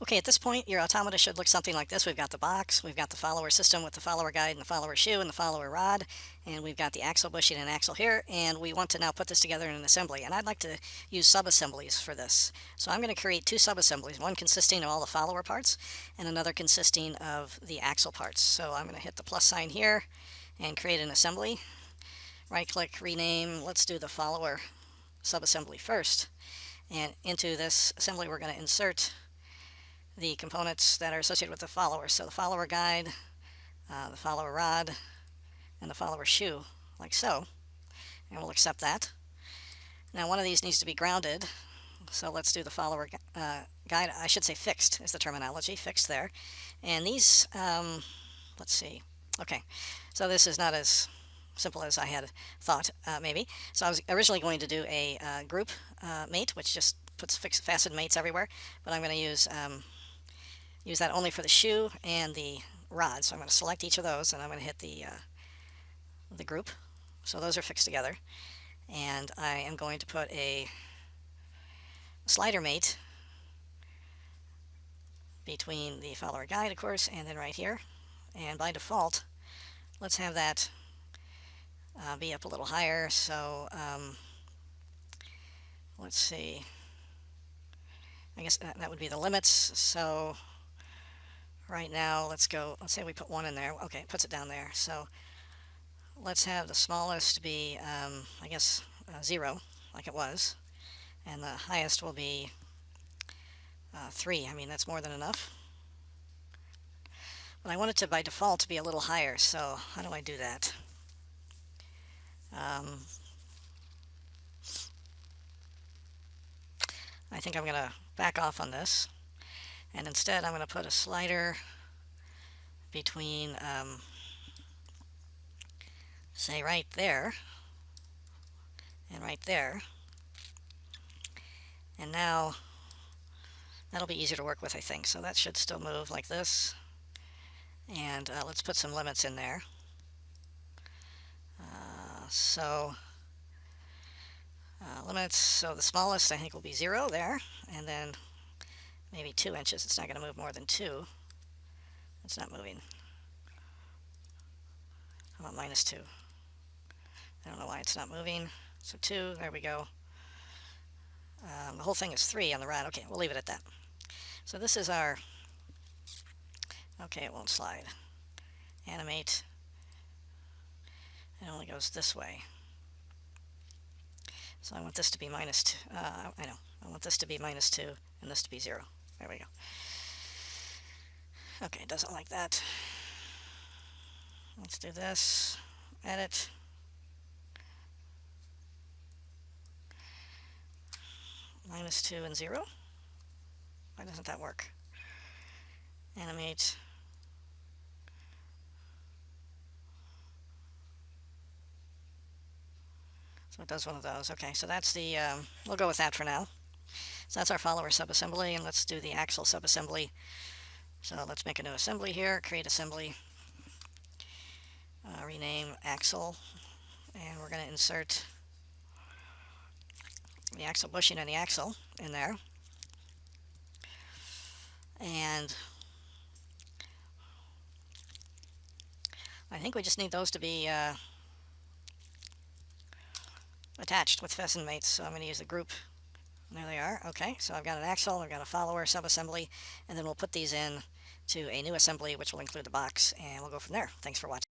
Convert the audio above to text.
Okay, at this point, your automata should look something like this. We've got the box, we've got the follower system with the follower guide and the follower shoe and the follower rod, and we've got the axle bushing and axle here, and we want to now put this together in an assembly, and I'd like to use sub-assemblies for this. So I'm going to create two sub-assemblies, one consisting of all the follower parts, and another consisting of the axle parts. So I'm going to hit the plus sign here and create an assembly. Right-click, rename, let's do the follower sub-assembly first, and into this assembly we're going to insert the components that are associated with the follower. So the follower guide, the follower rod, and the follower shoe, like so. And we'll accept that. Now one of these needs to be grounded, so let's do the follower guide. I should say fixed is the terminology, fixed there. And these, let's see. Okay, so this is not as simple as I had thought, maybe. So I was originally going to do a group mate, which just puts fixed fastened mates everywhere, but I'm going to use that only for the shoe and the rod. So I'm going to select each of those, and I'm going to hit the group. So those are fixed together. And I am going to put a slider mate between the follower guide, of course, and then right here. And by default, let's have that be up a little higher. So let's see. I guess that would be the limits. So right now, let's say we put 1 in there. Okay, it puts it down there. So let's have the smallest be, I guess, 0, like it was. And the highest will be 3. I mean, that's more than enough. But I want it to, by default, to be a little higher. So how do I do that? I think I'm going to back off on this. And instead, I'm going to put a slider between, say, right there and right there. And now that'll be easier to work with, I think. So that should still move like this. And let's put some limits in there. Limits, so the smallest I think will be 0 there, and then maybe 2 inches. It's not going to move more than 2. It's not moving. How about -2? I don't know why it's not moving. So 2, there we go. The whole thing is 3 on the rod. Okay, we'll leave it at that. So this is our, okay, it won't slide. Animate. It only goes this way. So I want this to be -2. I know. I want this to be -2 and this to be 0. There we go. Okay, it doesn't like that. Let's do this. Edit. -2 and 0. Why doesn't that work? Animate. So it does one of those. Okay, so that's the, we'll go with that for now. So that's our follower subassembly, and let's do the axle subassembly. So let's make a new assembly here, create assembly, rename axle, and we're going to insert the axle bushing and the axle in there. And I think we just need those to be attached with fasten mates, so I'm going to use the group. There they are. Okay, so I've got an axle, I've got a follower subassembly, and then we'll put these in to a new assembly which will include the box, and we'll go from there. Thanks for watching.